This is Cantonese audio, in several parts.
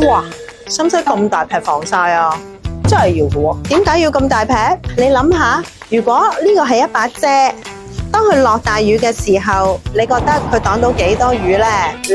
哇，使唔使咁大劈防曬啊？真係要嘅喎。點解要咁大劈？你諗下，如果呢個係一把遮，當佢落大雨嘅時候，你覺得佢擋到幾多雨呢？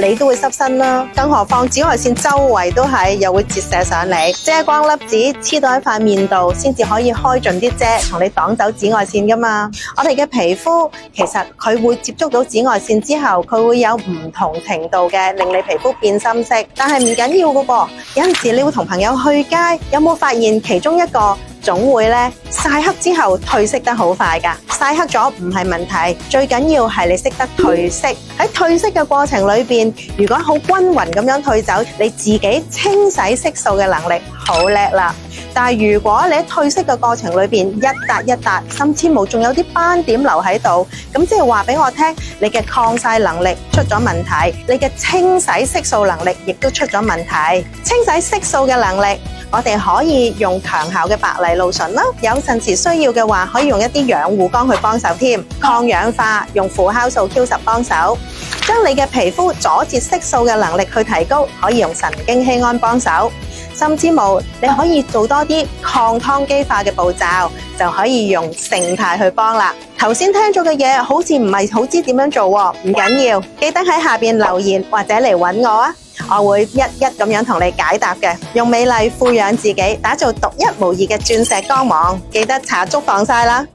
你都會濕身啦。更何況紫外線周圍都係，又會折射上嚟，遮光粒子黐到喺塊面度，先至可以開盡啲遮，同你擋走紫外線噶嘛。我哋嘅皮膚其實佢會接觸到紫外線之後，佢會有唔同程度嘅令你皮膚變深色，但係唔緊要噶噃。有陣時你會同朋友去街，有冇發現其中一個總會咧曬黑之後褪色得好快㗎？曬黑咗唔係問題，最緊要係你識得褪色。喺褪色嘅過程裏邊，如果好均勻咁樣褪走，你自己清洗色素嘅能力好叻啦。但係如果你喺褪色嘅過程裏邊一笪一笪，甚至乎仲有啲斑點留喺度，咁即係話俾我聽，你嘅抗曬能力出咗問題，你嘅清洗色素能力亦都出咗問題。清洗色素嘅能力，我哋可以用強效嘅白藜蘆醇啦，有陣時需要嘅話，可以用一啲養護缸去幫手添。抗氧化用輔酵素 Q10 幫手，將你嘅皮膚阻截色素嘅能力去提高，可以用神經酰胺幫手。甚至乎你可以做多啲抗羥基化嘅步驟，就可以用勝肽去幫啦。頭先聽咗嘅嘢好似唔係好知點樣做喎，唔緊要，記得喺下邊留言或者嚟揾我啊，我會一一咁樣同你解答嘅。用美麗富養自己，打造獨一無二嘅鑽石光芒，記得搽足防曬啦。